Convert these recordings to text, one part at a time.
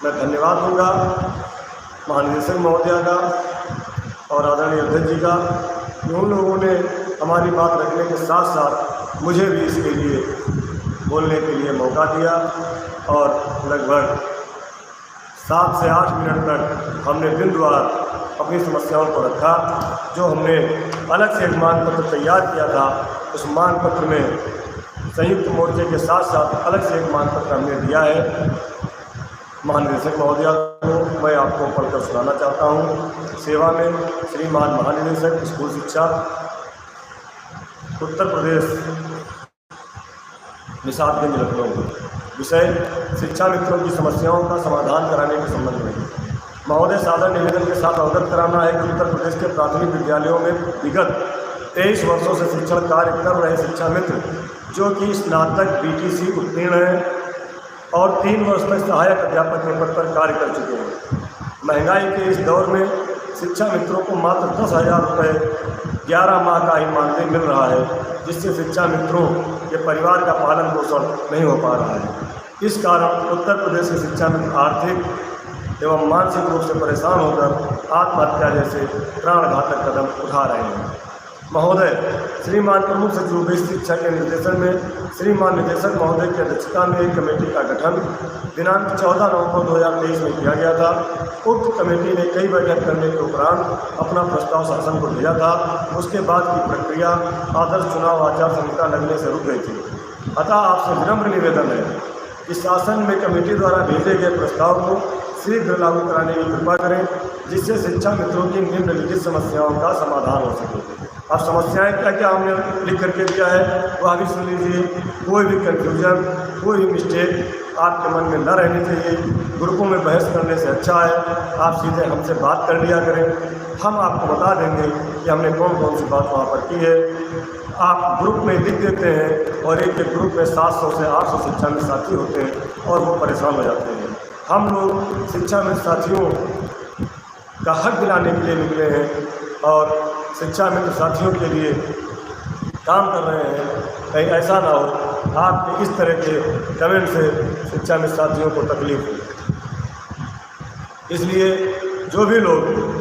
मैं धन्यवाद दूंगा महानिदेशक महोदया का और आदरणीय अध्यक्ष जी का कि उन लोगों ने हमारी बात रखने के साथ साथ मुझे भी इसके लिए बोलने के लिए मौका दिया और लगभग 7 से 8 मिनट तक हमने बिंदुवार अपनी समस्याओं को रखा। जो हमने अलग से एक मांगपत्र तैयार किया था, उस मांगपत्र में संयुक्त मोर्चे के साथ साथ अलग से एक मांगपत्र हमने दिया है। महानिदेशक महोदया को मैं आपको पढ़कर सुनाना चाहता हूँ। सेवा में श्रीमान महानिदेशक स्कूल शिक्षा उत्तर प्रदेश निषादगंज लखनऊ। विषय शिक्षा मित्रों की समस्याओं का समाधान कराने के संबंध में महोदय सादर निवेदन के साथ अवगत कराना है कि उत्तर प्रदेश के प्राथमिक विद्यालयों में विगत 23 वर्षों से शिक्षण कार्य कर रहे शिक्षा मित्र जो कि स्नातक BTC उत्तीर्ण हैं और 3 वर्ष तक सहायक अध्यापक के पद पर कार्य कर चुके हैं। महंगाई के इस दौर में शिक्षा मित्रों को मात्र 10,000 रुपये 11 माह का ही मानदेय मिल रहा है, जिससे शिक्षा मित्रों के परिवार का पालन पोषण नहीं हो पा रहा है। इस कारण उत्तर प्रदेश के शिक्षा मित्र आर्थिक एवं मानसिक रूप से परेशान होकर आत्महत्या जैसे प्राणघातक कदम उठा रहे हैं। महोदय श्रीमान प्रमुख सचिव बेसिक शिक्षा के निर्देशन में श्रीमान निदेशक महोदय की अध्यक्षता में एक कमेटी का गठन दिनांक 14 नवंबर 2023 में किया गया था। उक्त कमेटी ने कई बैठक करने के उपरांत अपना प्रस्ताव शासन को भेजा था। उसके बाद की प्रक्रिया आदर्श चुनाव आचार संहिता लगने से रुक गई थी। अतः आपसे विनम्र निवेदन है कि शासन में कमेटी द्वारा भेजे गए प्रस्ताव को शीघ्र लागू कराने की कृपा करें, जिससे शिक्षा मित्रों की निम्नलिखित समस्याओं का समाधान हो सके। अब समस्याएं क्या क्या हमने लिख करके दिया है वह भी सुन लीजिए। कोई भी कन्फ्यूजन, कोई भी मिस्टेक आपके मन में न रहनी चाहिए। ग्रुपों में बहस करने से अच्छा है आप सीधे हमसे बात कर लिया करें। हम आपको बता देंगे कि हमने कौन कौन सी बात वहाँ पर की है। आप ग्रुप में लिख देते हैं और एक ग्रुप में 700 से 800 शिक्षा मित्र साथी होते हैं और वो परेशान हो जाते हैं। हम लोग शिक्षा मित्र साथियों का हक दिलाने के लिए निकले हैं और शिक्षा मित्र साथियों के लिए काम कर रहे हैं। कहीं ऐसा ना हो आपके इस तरह के कमेंट से शिक्षा मित्र साथियों को तकलीफ हो। इसलिए जो भी लोग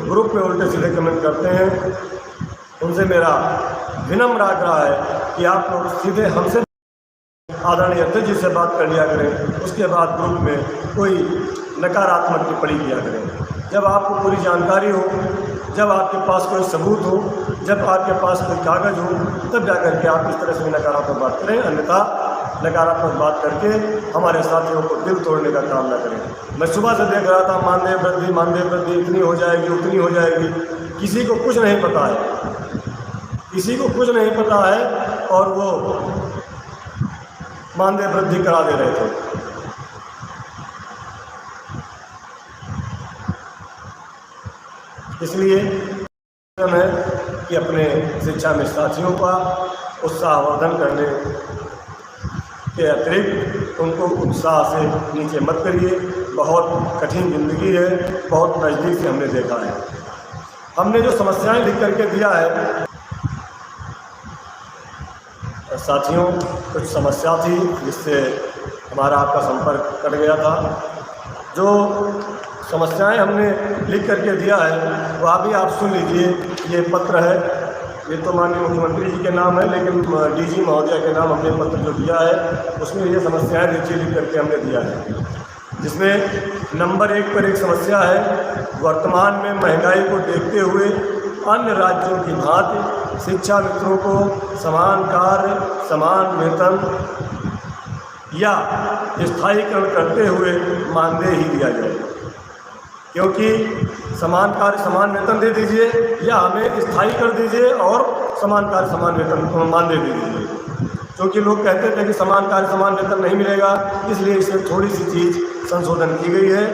ग्रुप में उल्टे सीधे कमेंट करते हैं उनसे मेरा विनम्र आग्रह है कि आप लोग सीधे हमसे आदरणीय अध्यक्ष जी से बात कर लिया करें। उसके बाद ग्रुप में कोई नकारात्मक टिप्पणी किया करें। जब आपको पूरी जानकारी हो, जब आपके पास कोई सबूत हो, जब आपके पास कोई कागज़ हो, तब जाकर के आप इस तरह से नकारात्मक बात करें। अन्यथा नकारात्मक बात करके हमारे साथियों को दिल तोड़ने का काम न करें। मैं सुबह से देख रहा था मानदेय वृद्धि इतनी हो जाएगी उतनी हो जाएगी। किसी को कुछ नहीं पता है, किसी को कुछ नहीं पता है और वो मानदेय वृद्धि करा दे रहे थे। इसलिए है कि अपने शिक्षा में साथियों का उत्साहवर्धन करने के अतिरिक्त उनको उत्साह से नीचे मत करिए। बहुत कठिन ज़िंदगी है, बहुत नज़दीक से हमने देखा है। हमने जो समस्याएं लिख करके दिया है साथियों, कुछ समस्या थी जिससे हमारा आपका संपर्क कट गया था। जो समस्याएं हमने लिख करके दिया है वह भी आप सुन लीजिए। ये पत्र है, ये तो माननीय मुख्यमंत्री जी के नाम है, लेकिन DG महोदया के नाम हमने पत्र जो दिया है उसमें ये समस्याएं देखिए लिख करके हमने दिया है। जिसमें नंबर 1 पर एक समस्या है, वर्तमान में महंगाई को देखते हुए अन्य राज्यों की भांति शिक्षा मित्रों को समान कार्य समान वेतन या स्थायीकरण करते हुए मानदेय ही दिया जाए। क्योंकि समान कार्य समान वेतन दे दीजिए या हमें स्थायी कर दीजिए और समान कार्य समान वेतन मानदेय दे दीजिए। क्योंकि लोग कहते थे कि समान कार्य समान वेतन नहीं मिलेगा, इसलिए इसमें थोड़ी सी चीज़ संशोधन की गई है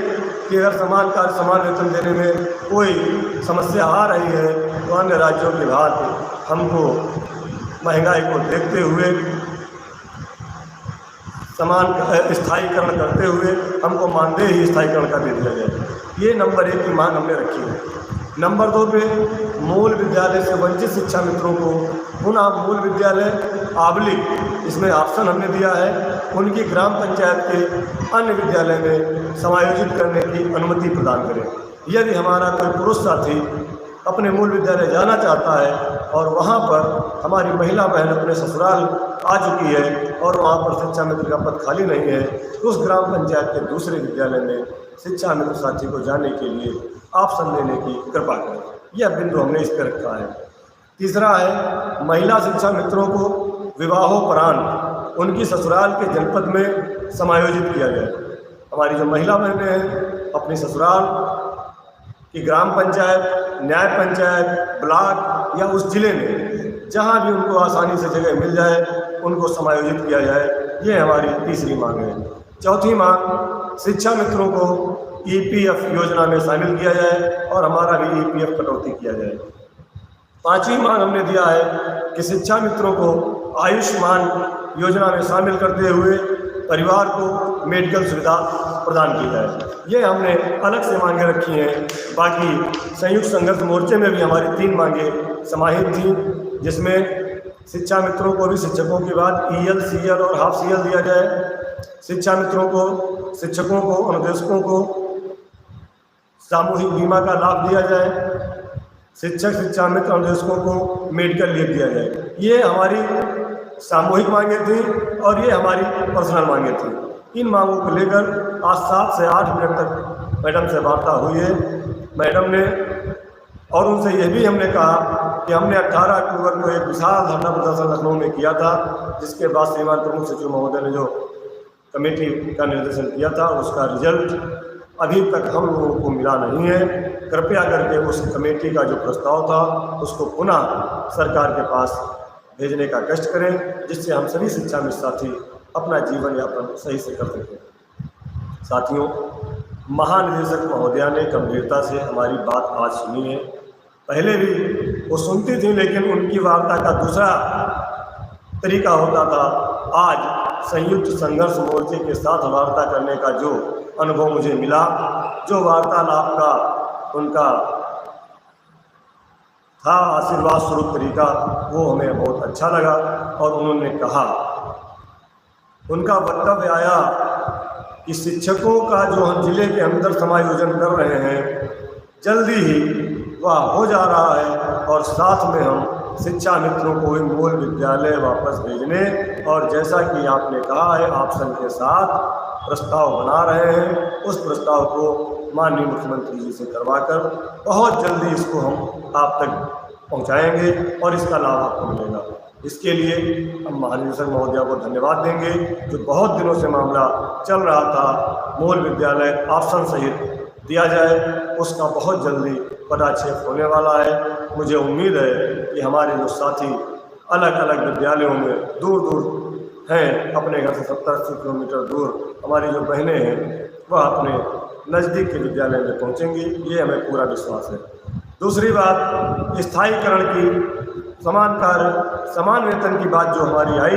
कि अगर समान कार्य समान वेतन देने में कोई समस्या आ रही है तो अन्य राज्यों के भांति हमको महंगाई को देखते हुए समान स्थायीकरण करते हुए हमको मानदेय ही स्थायीकरण का दे दिया जाए। ये नंबर 1 की मांग हमने रखी है। नंबर 2 पे मूल विद्यालय से वंचित शिक्षा मित्रों को पुनः मूल विद्यालय आबलिक इसमें ऑप्शन हमने दिया है उनकी ग्राम पंचायत के अन्य विद्यालय में समायोजित करने की अनुमति प्रदान करें। यदि हमारा कोई पुरुष साथी अपने मूल विद्यालय जाना चाहता है और वहाँ पर हमारी महिला बहन अपने ससुराल आ चुकी है और वहाँ पर शिक्षा मित्र का पद खाली नहीं है, तो उस ग्राम पंचायत के दूसरे विद्यालय में शिक्षा मित्र साथी को जाने के लिए ऑप्शन देने की कृपा करें। यह बिंदु हमने इस पर रखा है। तीसरा है, महिला शिक्षा मित्रों को विवाहोपरांत उनकी ससुराल के जनपद में समायोजित किया जाए। हमारी जो महिला बहनें हैं अपनी ससुराल की ग्राम पंचायत, न्याय पंचायत, ब्लॉक या उस जिले में जहां भी उनको आसानी से जगह मिल जाए उनको समायोजित किया जाए। ये हमारी तीसरी मांग है। चौथी मांग, शिक्षा मित्रों को ईपीएफ योजना में शामिल किया जाए और हमारा भी ईपीएफ कटौती किया जाए। पांचवी मांग हमने दिया है कि शिक्षा मित्रों को आयुष्मान योजना में शामिल करते हुए परिवार को मेडिकल सुविधा प्रदान की जाए। ये हमने अलग से मांगे रखी हैं। बाकी संयुक्त संघर्ष मोर्चे में भी हमारी 3 मांगे समाहित थी, जिसमें शिक्षा मित्रों को भी शिक्षकों के बाद ईएल, सीएल और हाफ सीएल दिया जाए। शिक्षा मित्रों को, शिक्षकों को, अनुदेशकों को सामूहिक बीमा का लाभ दिया जाए। शिक्षक, शिक्षा मित्र, अनुदेशकों को मेडिकल लीव दिया जाए। ये हमारी सामूहिक मांगे थी और ये हमारी पर्सनल मांगे थी। इन मांगों को लेकर आज 7 से 8 मिनट तक मैडम से वार्ता हुई है। मैडम ने और उनसे यह भी हमने कहा कि हमने 18 अक्टूबर को एक विशाल धरना प्रदर्शन लखनऊ में किया था, जिसके बाद श्रीमान प्रमुख सचिव महोदय ने जो कमेटी का निर्देशन किया था उसका रिजल्ट अभी तक हम लोगों को मिला नहीं है। कृपया करके उस कमेटी का जो प्रस्ताव था उसको पुनः सरकार के पास भेजने का कष्ट करें, जिससे हम सभी शिक्षा मित्र साथी अपना जीवन यापन सही से कर सकें। साथियों, महानिदेशक महोदया ने गंभीरता से हमारी बात आज सुनी है। पहले भी वो सुनती थी, लेकिन उनकी वार्ता का दूसरा तरीका होता था। आज संयुक्त संघर्ष मोर्चे के साथ वार्ता करने का जो अनुभव मुझे मिला, जो वार्तालाप का उनका था आशीर्वाद स्वरूप तरीका, वो हमें बहुत अच्छा लगा। और उन्होंने कहा, उनका वक्तव्य आया कि शिक्षकों का जो हम जिले के अंदर समायोजन कर रहे हैं जल्दी ही वह हो जा रहा है और साथ में हम शिक्षा मित्रों को मूल विद्यालय वापस भेजने और जैसा कि आपने कहा है ऑप्शन के साथ प्रस्ताव बना रहे हैं, उस प्रस्ताव को माननीय मुख्यमंत्री जी से करवाकर बहुत जल्दी इसको हम आप तक पहुंचाएंगे और इसका लाभ आपको मिलेगा। इसके लिए हम महानिदेशक महोदया को धन्यवाद देंगे, जो बहुत दिनों से मामला चल रहा था मूल विद्यालय ऑप्शन सहित दिया जाए, उसका बहुत जल्दी पटाक्षेप होने वाला है। मुझे उम्मीद है कि हमारे जो साथी अलग अलग विद्यालयों में दूर दूर हैं, अपने घर से 70-80 किलोमीटर दूर हमारी जो बहनें हैं वह अपने नज़दीक के विद्यालय में पहुंचेंगी, ये हमें पूरा विश्वास है। दूसरी बात, स्थायीकरण की समान कार्य समान वेतन की बात जो हमारी आई,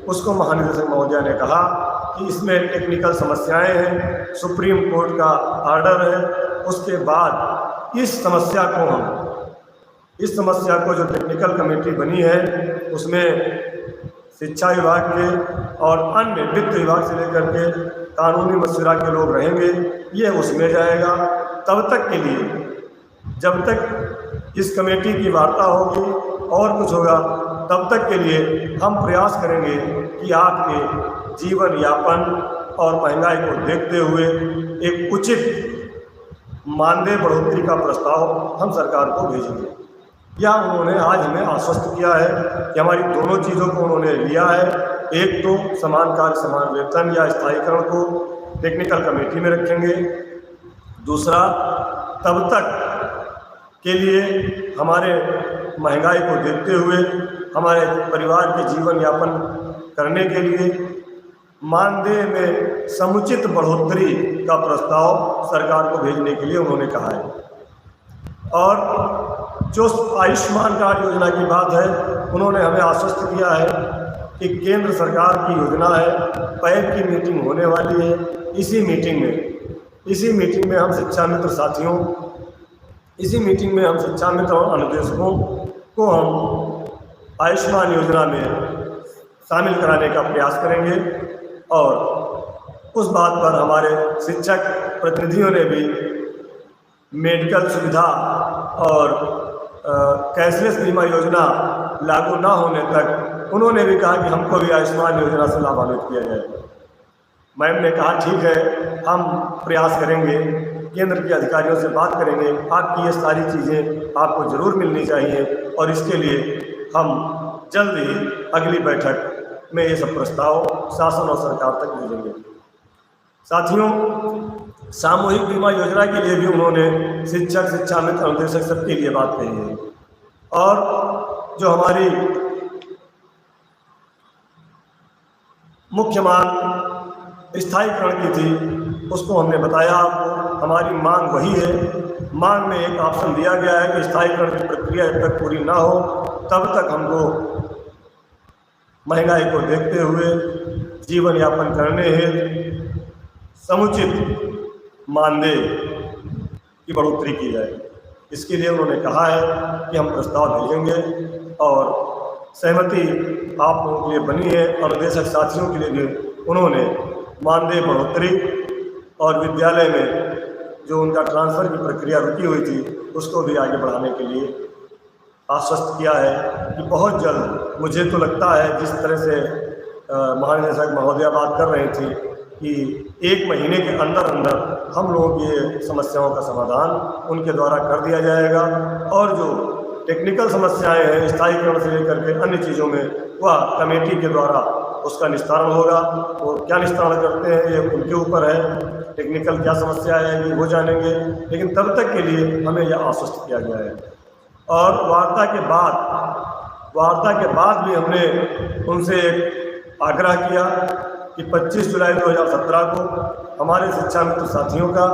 उसको महानिदेशक महोदया ने कहा कि इसमें टेक्निकल समस्याएं हैं, सुप्रीम कोर्ट का आर्डर है। उसके बाद इस समस्या को जो टेक्निकल कमेटी बनी है उसमें शिक्षा विभाग के और अन्य वित्त विभाग से लेकर के कानूनी मशवरा के लोग रहेंगे, ये उसमें जाएगा। तब तक के लिए, जब तक इस कमेटी की वार्ता होगी और कुछ होगा, तब तक के लिए हम प्रयास करेंगे कि आपके जीवन यापन और महंगाई को देखते हुए एक उचित मानदेय बढ़ोतरी का प्रस्ताव हम सरकार को भेजेंगे। या उन्होंने आज हमें आश्वस्त किया है कि हमारी दोनों चीज़ों को उन्होंने लिया है। एक तो समान कार्य समान वेतन या स्थायीकरण को टेक्निकल कमेटी में रखेंगे, दूसरा तब तक के लिए हमारे महंगाई को देखते हुए हमारे परिवार के जीवन यापन करने के लिए मानदेय में समुचित बढ़ोतरी का प्रस्ताव सरकार को भेजने के लिए उन्होंने कहा है। और जो आयुष्मान कार्ड योजना की बात है, उन्होंने हमें आश्वस्त किया है कि केंद्र सरकार की योजना है, पैब की मीटिंग होने वाली है। इसी मीटिंग में हम शिक्षा मित्र साथियों, इसी मीटिंग में हम शिक्षा मित्र और अनुदेशकों को हम आयुष्मान योजना में शामिल कराने का प्रयास करेंगे। और उस बात पर हमारे शिक्षक प्रतिनिधियों ने भी मेडिकल सुविधा और कैशलेस बीमा योजना लागू ना होने तक उन्होंने भी कहा कि हमको भी आयुष्मान योजना से लाभान्वित किया जाए। मैम ने कहा ठीक है, हम प्रयास करेंगे, केंद्र के अधिकारियों से बात करेंगे, आपकी ये सारी चीज़ें आपको ज़रूर मिलनी चाहिए और इसके लिए हम जल्द ही अगली बैठक में ये सब प्रस्ताव शासन और सरकार तक भेजेंगे। साथियों, सामूहिक बीमा योजना के लिए भी उन्होंने शिक्षक, शिक्षा मित्र, अनुदेशक सबके लिए बात कही है। और जो हमारी मुख्य मांग स्थायीकरण की थी उसको हमने बताया आपको, हमारी मांग वही है। मांग में एक ऑप्शन दिया गया है कि स्थायीकरण की प्रक्रिया जब तक पूरी ना हो तब तक हमको महंगाई को देखते हुए जीवन यापन करने हेतु समुचित मानदेय की बढ़ोतरी की जाए। इसके लिए उन्होंने कहा है कि हम प्रस्ताव भेजेंगे और सहमति आप लोगों के लिए बनी है और अनुदेशक साथियों के लिए भी उन्होंने मानदेय बढ़ोतरी और विद्यालय में जो उनका ट्रांसफ़र की प्रक्रिया रुकी हुई थी उसको भी आगे बढ़ाने के लिए आश्वस्त किया है कि बहुत जल्द, मुझे तो लगता है जिस तरह से महानिदेशक महोदया बात कर रही थी कि 1 महीने के अंदर अंदर हम लोगों की ये समस्याओं का समाधान उनके द्वारा कर दिया जाएगा और जो टेक्निकल समस्याएं हैं स्थायीकरण से लेकर के अन्य चीज़ों में वह कमेटी के द्वारा उसका निस्तारण होगा। वो क्या निस्तारण करते हैं ये उनके ऊपर है, टेक्निकल क्या समस्या है ये वो जानेंगे, लेकिन तब तक के लिए हमें यह आश्वस्त किया गया है। और वार्ता के बाद भी हमने उनसे एक आग्रह किया कि 25 जुलाई 2017 को हमारे शिक्षा मित्र साथियों का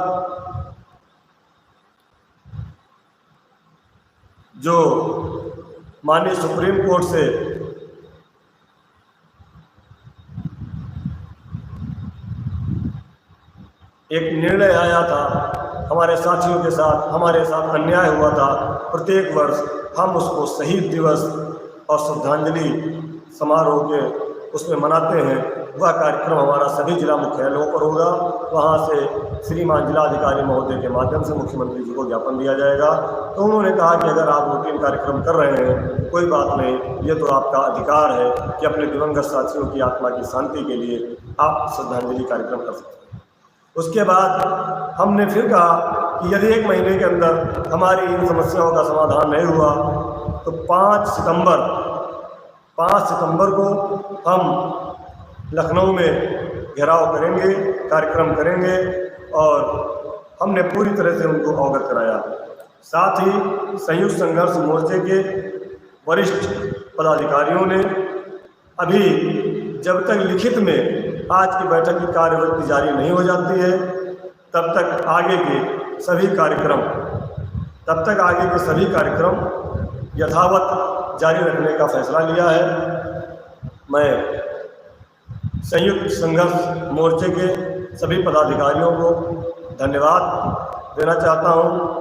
जो माननीय सुप्रीम कोर्ट से एक निर्णय आया था, हमारे साथियों के साथ हमारे साथ अन्याय हुआ था, प्रत्येक वर्ष हम उसको शहीद दिवस और श्रद्धांजलि समारोह के उसमें मनाते हैं। वह कार्यक्रम हमारा सभी जिला मुख्यालयों पर होगा। वहाँ से श्रीमान जिलाधिकारी महोदय के माध्यम से मुख्यमंत्री जी को ज्ञापन दिया जाएगा। तो उन्होंने कहा कि अगर आप रूटीन कार्यक्रम कर रहे हैं कोई बात नहीं, ये तो आपका अधिकार है कि अपने दिवंगत साथियों की आत्मा की शांति के लिए आप श्रद्धांजलि कार्यक्रम कर सकते हैं। उसके बाद हमने फिर कहा कि यदि 1 महीने के अंदर हमारी इन समस्याओं का समाधान नहीं हुआ तो 5 सितंबर को हम लखनऊ में घेराव करेंगे, कार्यक्रम करेंगे और हमने पूरी तरह से उनको अवगत कराया। साथ ही संयुक्त संघर्ष मोर्चे के वरिष्ठ पदाधिकारियों ने अभी जब तक लिखित में आज की बैठक की कार्यवृत्ति जारी नहीं हो जाती है तब तक आगे के सभी कार्यक्रम यथावत जारी रखने का फैसला लिया है। मैं संयुक्त संघर्ष मोर्चे के सभी पदाधिकारियों को धन्यवाद देना चाहता हूं